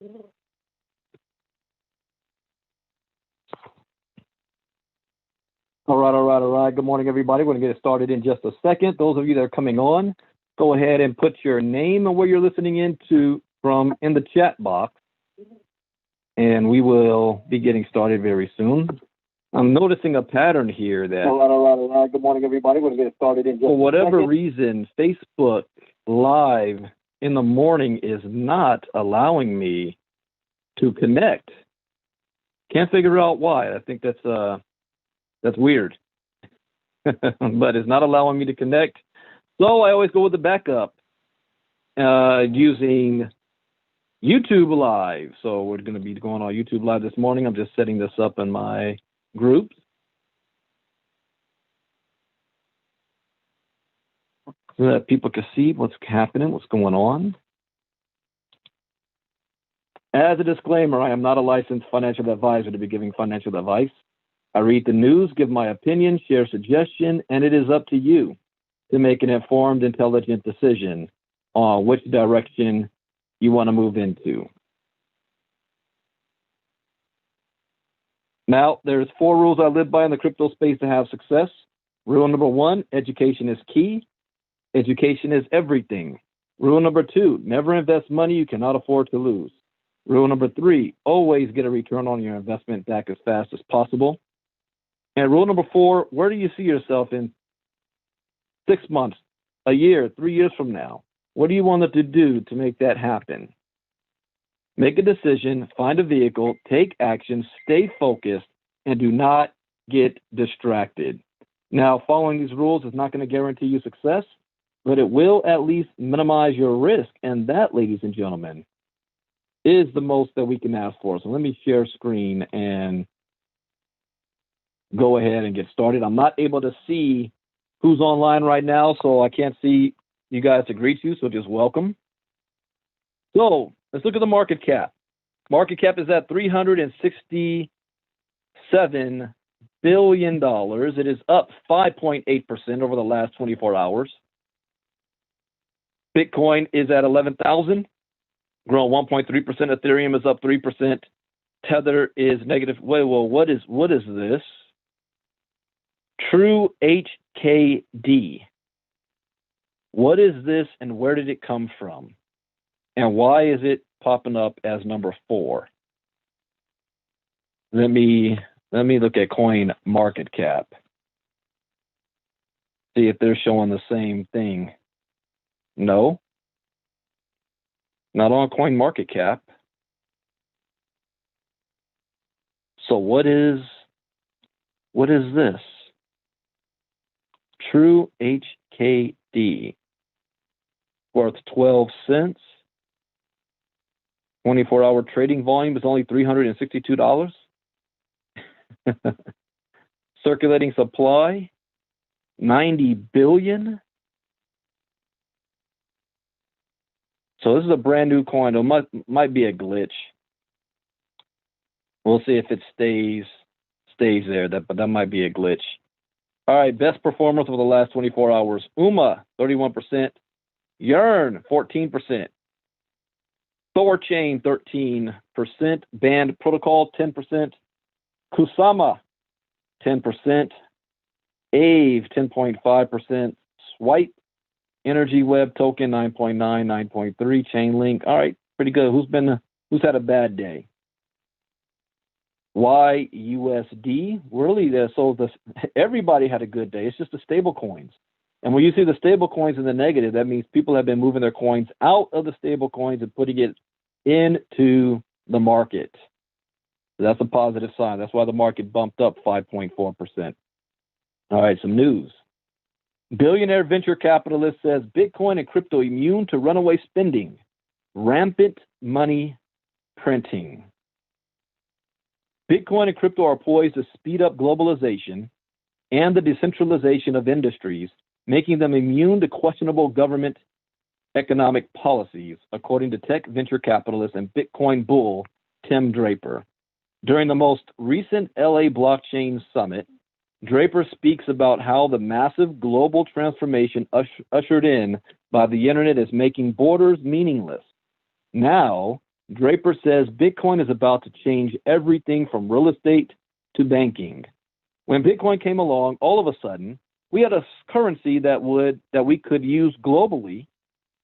All right. Good morning, everybody. We're going to get started in just a second. Those of you that are coming on, go ahead and put your name and where you're listening from in the chat box, and we will be getting started very soon. I'm noticing a pattern here that All right. Good morning, everybody. We're going to get started in just for whatever a second. reason, Facebook Live in the morning is not allowing me to connect. Can't figure out why. I think that's weird. But it's not allowing me to connect. So I always go with the backup using YouTube Live. So we're going to be going on YouTube Live this morning. I'm just setting this up in my groups so that people can see what's happening, what's going on. As a disclaimer, I am not a licensed financial advisor to be giving financial advice. I read the news, give my opinion, share suggestion, and it is up to you to make an informed, intelligent decision on which direction you want to move into. Now, there's 4 rules I live by in the crypto space to have success. Rule number 1, education is key. Education is everything. Rule number 2, never invest money you cannot afford to lose. Rule number 3, always get a return on your investment back as fast as possible. And rule number 4, where do you see yourself in 6 months, a year, 3 years from now? What do you want it to do to make that happen? Make a decision, find a vehicle, take action, stay focused, and do not get distracted. Now, following these rules is not going to guarantee you success, but it will at least minimize your risk. And that, ladies and gentlemen, is the most that we can ask for. So let me share screen and go ahead and get started. I'm not able to see who's online right now, so I can't see you guys to greet you, so just welcome. So let's look at the market cap. Market cap is at $367 billion. It is up 5.8% over the last 24 hours. Bitcoin is at 11,000, growing 1.3%. Ethereum is up 3%. Tether is negative. Wait, well, what is this? True HKD. What is this and where did it come from? And why is it popping up as number 4? Let me look at coin market cap. See if they're showing the same thing. No. Not on coin market cap. So what is this? True HKD. Worth 12 cents. 24-hour trading volume is only $362. Circulating supply, 90 billion. So this is a brand new coin. It might be a glitch. We'll see if it stays there. But that might be a glitch. All right, best performance over the last 24 hours. UMA, 31%. Yearn, 14%. Thorchain, 13%. Band Protocol, 10%. Kusama, 10%. AVE, 10.5%. Swipe, Energy Web Token, 9.9, 9.3. Chainlink, all right, pretty good. Who's had a bad day? YUSD, really, everybody had a good day. It's just the stable coins. And when you see the stable coins in the negative, that means people have been moving their coins out of the stable coins and putting it into the market. So that's a positive sign. That's why the market bumped up 5.4%. All right, some news. Billionaire venture capitalist says Bitcoin and crypto immune to runaway spending. Rampant money printing. Bitcoin and crypto are poised to speed up globalization and the decentralization of industries, making them immune to questionable government economic policies, according to tech venture capitalist and Bitcoin bull Tim Draper. During the most recent LA Blockchain Summit, Draper speaks about how the massive global transformation ushered in by the internet is making borders meaningless. Now, Draper says Bitcoin is about to change everything from real estate to banking. When Bitcoin came along, all of a sudden, we had a currency that we could use globally,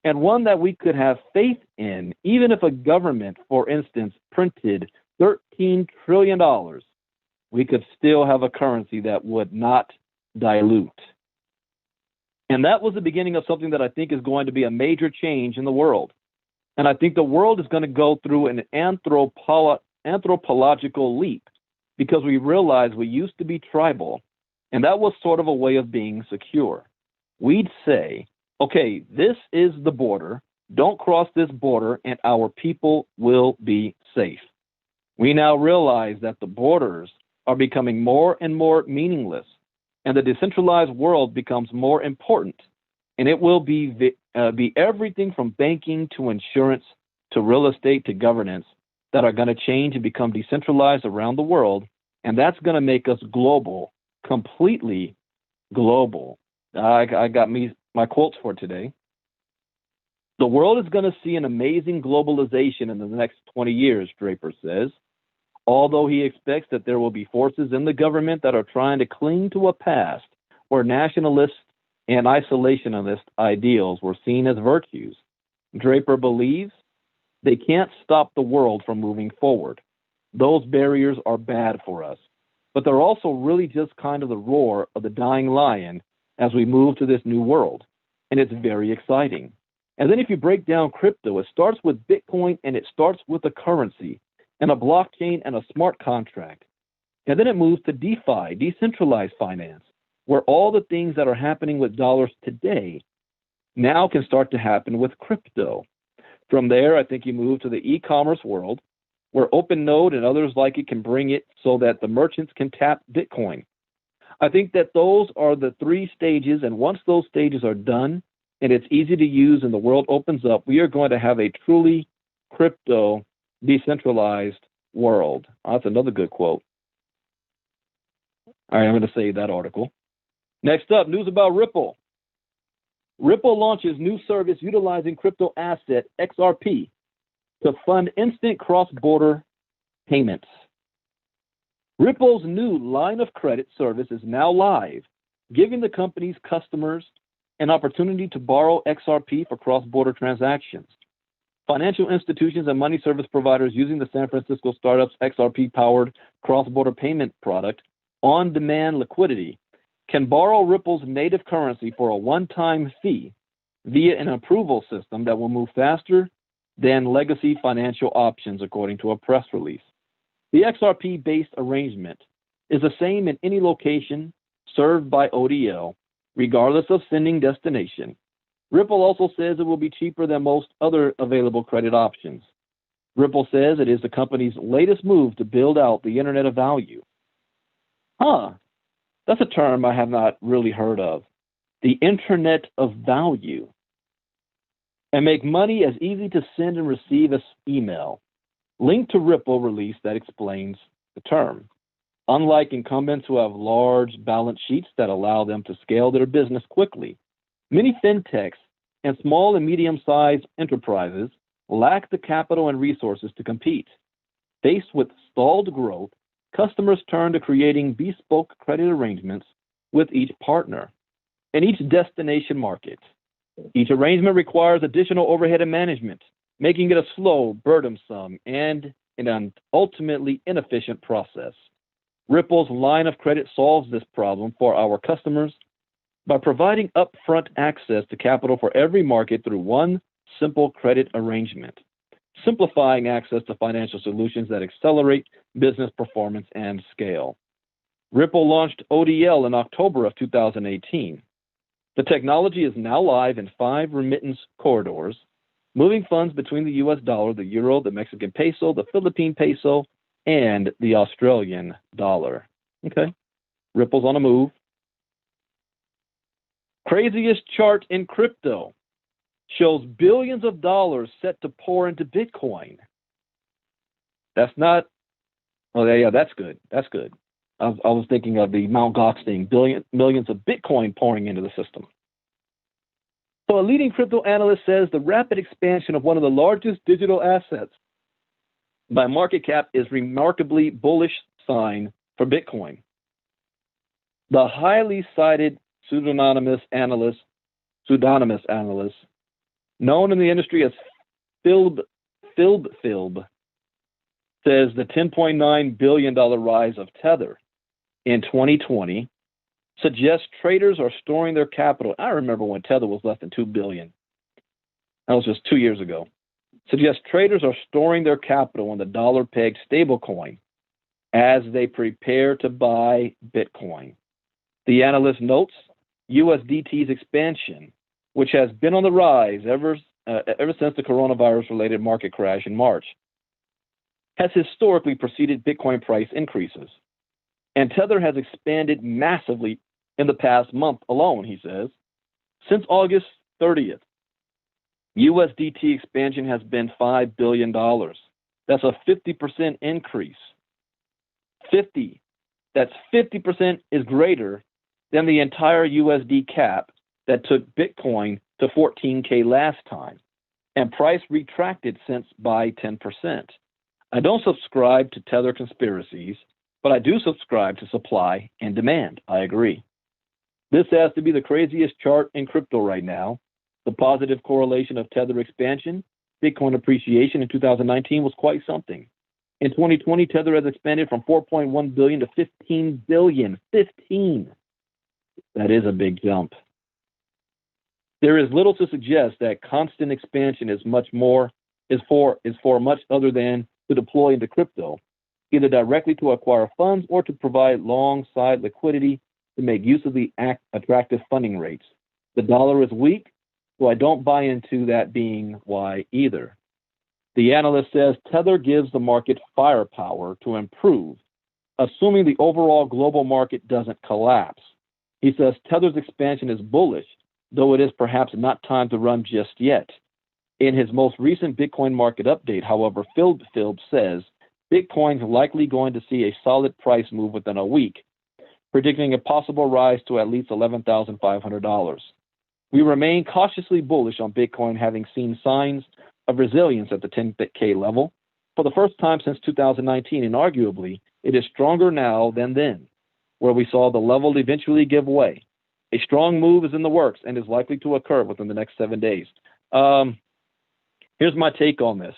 and one that we could have faith in, even if a government, for instance, printed $13 trillion, we could still have a currency that would not dilute. And that was the beginning of something that I think is going to be a major change in the world. And I think the world is going to go through an anthropological leap, because we realize we used to be tribal, and that was sort of a way of being secure. We'd say, okay, this is the border. Don't cross this border, and our people will be safe. We now realize that the borders are becoming more and more meaningless, and the decentralized world becomes more important. And it will be everything from banking to insurance to real estate to governance that are going to change and become decentralized around the world. And that's going to make us global, completely global. I got my quotes for today. The world is going to see an amazing globalization in the next 20 years, Draper says. Although he expects that there will be forces in the government that are trying to cling to a past where nationalist and isolationist ideals were seen as virtues, Draper believes they can't stop the world from moving forward. Those barriers are bad for us, but they're also really just kind of the roar of the dying lion as we move to this new world, and it's very exciting. And then if you break down crypto, it starts with Bitcoin, and it starts with a currency and a blockchain and a smart contract. And then it moves to DeFi, decentralized finance, where all the things that are happening with dollars today now can start to happen with crypto. From there, I think you move to the e-commerce world, where OpenNode and others like it can bring it so that the merchants can tap Bitcoin. I think that those are the three stages, and once those stages are done and it's easy to use and the world opens up, we are going to have a truly crypto decentralized world. That's another good quote. All right, I'm going to save that article. Next up, news about Ripple. Ripple launches new service utilizing crypto asset XRP to fund instant cross-border payments. Ripple's new line of credit service is now live, giving the company's customers an opportunity to borrow XRP for cross-border transactions. Financial institutions and money service providers using the San Francisco startup's XRP-powered cross-border payment product, on-demand liquidity, can borrow Ripple's native currency for a one-time fee via an approval system that will move faster than legacy financial options, according to a press release. The XRP-based arrangement is the same in any location served by ODL, regardless of sending destination. Ripple also says it will be cheaper than most other available credit options. Ripple says it is the company's latest move to build out the Internet of Value. That's a term I have not really heard of. The Internet of Value. And make money as easy to send and receive as email. Link to Ripple release that explains the term. Unlike incumbents who have large balance sheets that allow them to scale their business quickly, many fintechs and small and medium-sized enterprises lack the capital and resources to compete. Faced with stalled growth, customers turn to creating bespoke credit arrangements with each partner and each destination market. Each arrangement requires additional overhead and management, making it a slow, burdensome, and an ultimately inefficient process. Ripple's line of credit solves this problem for our customers by providing upfront access to capital for every market through one simple credit arrangement, simplifying access to financial solutions that accelerate business performance and scale. Ripple launched ODL in October of 2018. The technology is now live in 5 remittance corridors, moving funds between the US dollar, the euro, the Mexican peso, the Philippine peso, and the Australian dollar. Okay, Ripple's on a move. Craziest chart in crypto shows billions of dollars set to pour into Bitcoin. That's not, oh yeah, that's good. That's good. I was thinking of the Mt. Gox thing, millions of Bitcoin pouring into the system. So a leading crypto analyst says the rapid expansion of one of the largest digital assets by market cap is remarkably bullish sign for Bitcoin. The highly cited pseudonymous analyst, known in the industry as Philb, says the $10.9 billion rise of Tether in 2020 suggests traders are storing their capital. I remember when Tether was less than $2 billion. That was just 2 years ago. Suggests traders are storing their capital in the dollar-pegged stablecoin as they prepare to buy Bitcoin. The analyst notes USDT's expansion, which has been on the rise ever since the coronavirus-related market crash in March, has historically preceded Bitcoin price increases. And Tether has expanded massively in the past month alone, he says. Since August 30th, USDT expansion has been $5 billion. That's a 50% increase. 50. That's 50% is greater than the entire USD cap that took Bitcoin to 14K last time. And price retracted since by 10%. I don't subscribe to Tether conspiracies, but I do subscribe to supply and demand. I agree. This has to be the craziest chart in crypto right now. The positive correlation of Tether expansion, Bitcoin appreciation in 2019 was quite something. In 2020, Tether has expanded from 4.1 billion to 15 billion. 15. That is a big jump. There is little to suggest that constant expansion is for much other than to deploy into crypto, either directly to acquire funds or to provide long side liquidity to make use of the attractive funding rates. The dollar is weak, so I don't buy into that being why either. The analyst says Tether gives the market firepower to improve, assuming the overall global market doesn't collapse. He says Tether's expansion is bullish, though it is perhaps not time to run just yet. In his most recent Bitcoin market update, however, Philb says Bitcoin's likely going to see a solid price move within a week, predicting a possible rise to at least $11,500. We remain cautiously bullish on Bitcoin, having seen signs of resilience at the 10K level for the first time since 2019, and arguably it is stronger now than then, where we saw the level eventually give way. A strong move is in the works and is likely to occur within the next 7 days. Here's my take on this.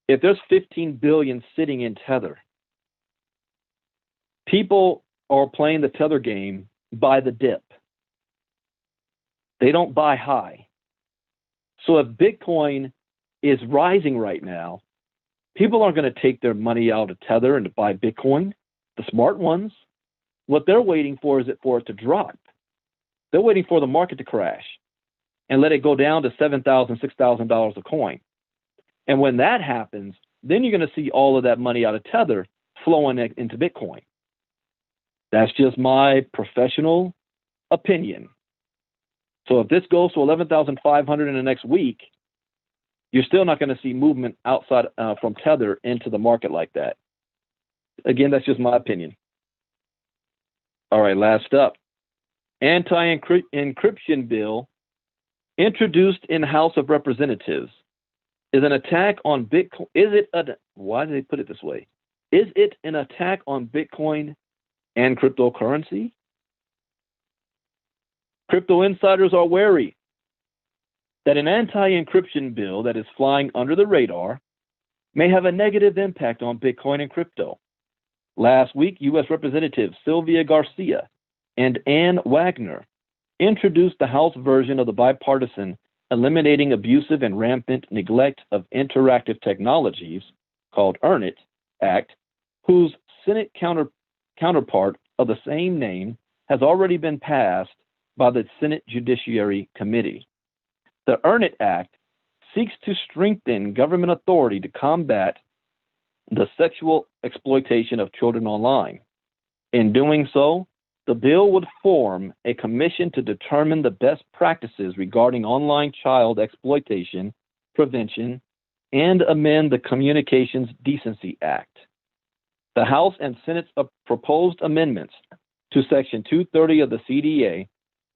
If there's 15 billion sitting in Tether, people are playing the Tether game by the dip. They don't buy high. So if Bitcoin is rising right now, people aren't going to take their money out of Tether and to buy Bitcoin, the smart ones. What they're waiting for is for it to drop. They're waiting for the market to crash and let it go down to $7,000, $6,000 a coin. And when that happens, then you're going to see all of that money out of Tether flowing into Bitcoin. That's just my professional opinion. So if this goes to 11,500 in the next week, you're still not going to see movement outside from Tether into the market like that. Again, that's just my opinion. All right, last up. Anti-Encryption bill introduced in House of Representatives is an attack on Bitcoin. Why did they put it this way? Is it an attack on Bitcoin and cryptocurrency? Crypto insiders are wary that an anti-encryption bill that is flying under the radar may have a negative impact on Bitcoin and crypto. Last week, U.S. Representatives Sylvia Garcia and Ann Wagner introduced the House version of the bipartisan Eliminating Abusive and Rampant Neglect of Interactive Technologies, called EARN IT Act, whose Senate counterpart of the same name has already been passed by the Senate Judiciary Committee. The EARN IT Act seeks to strengthen government authority to combat the sexual exploitation of children online. In doing so, the bill would form a commission to determine the best practices regarding online child exploitation, prevention, and amend the Communications Decency Act. The House and Senate's proposed amendments to Section 230 of the CDA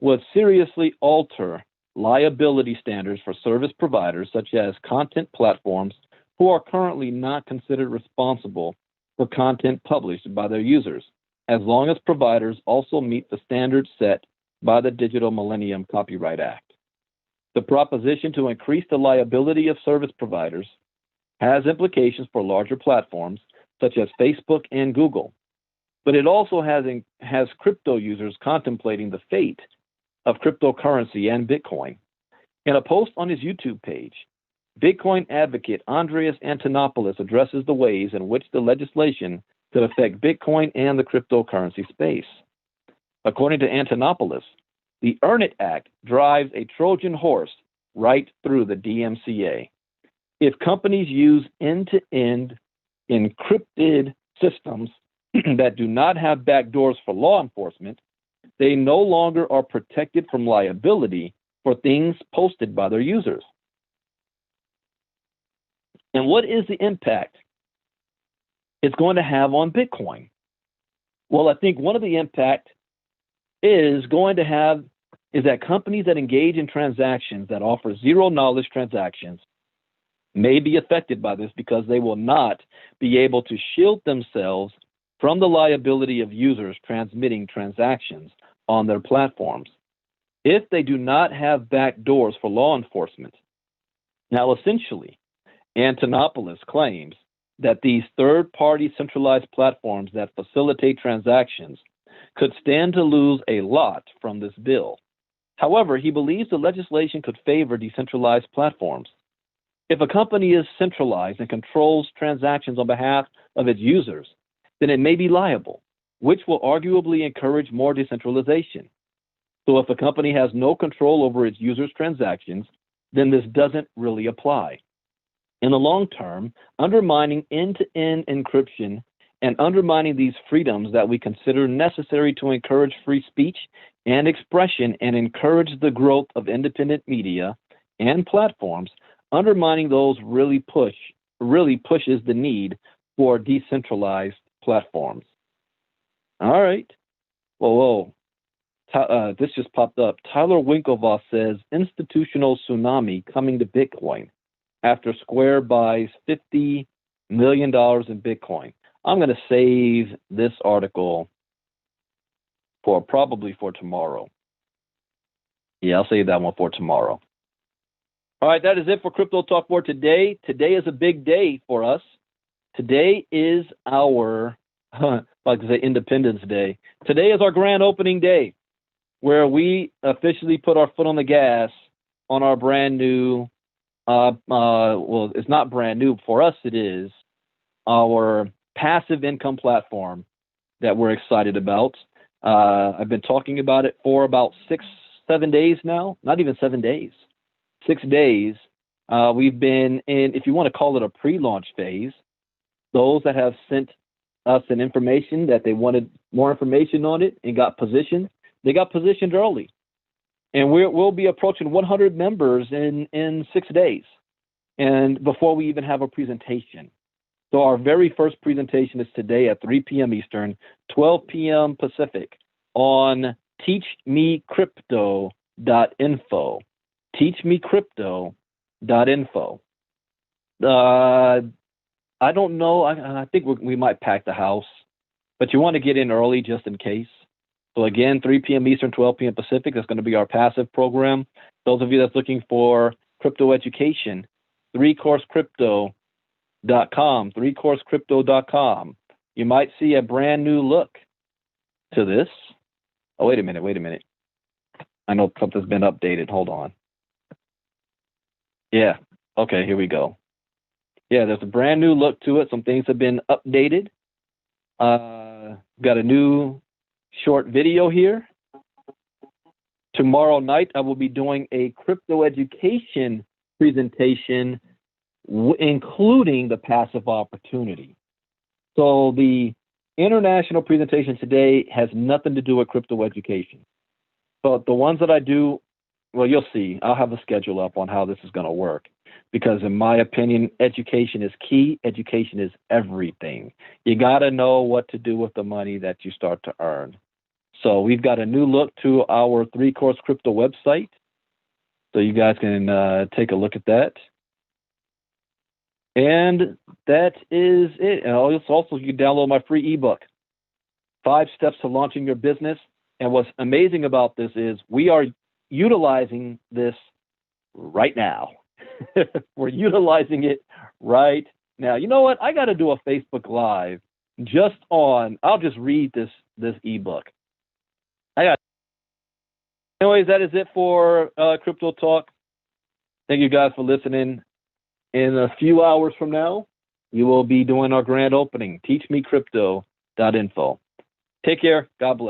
would seriously alter liability standards for service providers such as content platforms who are currently not considered responsible for content published by their users, as long as providers also meet the standards set by the Digital Millennium Copyright Act. The proposition to increase the liability of service providers has implications for larger platforms such as Facebook and Google, but it also has crypto users contemplating the fate of cryptocurrency and Bitcoin. In a post on his YouTube page, Bitcoin advocate Andreas Antonopoulos addresses the ways in which the legislation could affect Bitcoin and the cryptocurrency space. According to Antonopoulos, the Earn It Act drives a Trojan horse right through the DMCA. If companies use end-to-end encrypted systems that do not have backdoors for law enforcement, they no longer are protected from liability for things posted by their users. And what is the impact it's going to have on Bitcoin? Well, I think one of the impact is that companies that engage in transactions that offer zero knowledge transactions may be affected by this because they will not be able to shield themselves from the liability of users transmitting transactions on their platforms if they do not have backdoors for law enforcement. Now, essentially, Antonopoulos claims that these third-party centralized platforms that facilitate transactions could stand to lose a lot from this bill. However, he believes the legislation could favor decentralized platforms. If a company is centralized and controls transactions on behalf of its users, then it may be liable, which will arguably encourage more decentralization. So if a company has no control over its users' transactions, then this doesn't really apply. In the long term, undermining end-to-end encryption and undermining these freedoms that we consider necessary to encourage free speech and expression and encourage the growth of independent media and platforms, undermining those really pushes the need for decentralized platforms. All right. Whoa. This just popped up. Tyler Winklevoss says institutional tsunami coming to Bitcoin after Square buys $50 million in Bitcoin. I'm going to save this article probably for tomorrow. Yeah, I'll save that one for tomorrow. All right, that is it for Crypto Talk for today. Today is a big day for us. Today is our, like I say, Independence Day. Today is our grand opening day, where we officially put our foot on the gas on our brand new, well, it's not brand new. For us, it is our passive income platform that we're excited about. I've been talking about it for about 6-7 days now, not even 7 days, 6 days. We've been in, if you want to call it a pre-launch phase, those that have sent us an information that they wanted more information on it and got positioned, they got positioned early. And we'll be approaching 100 members in 6 days, and before we even have a presentation. So our very first presentation is today at 3 p.m. Eastern, 12 p.m. Pacific on teachmecrypto.info. Teachmecrypto.info. I don't know. I think we might pack the house, but you want to get in early just in case. So again, 3 p.m. Eastern, 12 p.m. Pacific. That's going to be our passive program. Those of you that's looking for crypto education, 3coursecrypto.com, 3coursecrypto.com. You might see a brand new look to this. Oh, wait a minute. I know something's been updated. Hold on. Yeah. Okay, here we go. Yeah, there's a brand new look to it. Some things have been updated. Got a new short video here. Tomorrow night, I will be doing a crypto education presentation, including the passive opportunity. So the international presentation today has nothing to do with crypto education. But the ones that I do, well, you'll see. I'll have a schedule up on how this is going to work. Because in my opinion, education is key. Education is everything. You got to know what to do with the money that you start to earn. So we've got a new look to our 3Course Crypto website. So you guys can take a look at that. And that is it. And also, you can download my free ebook, 5 Steps to Launching Your Business. And what's amazing about this is we are utilizing this right now. We're utilizing it right now. You know what? I got to do a Facebook Live I'll just read this ebook. Anyways, that is it for Crypto Talk. Thank you guys for listening. In a few hours from now, we will be doing our grand opening, teachmecrypto.info. Take care. God bless.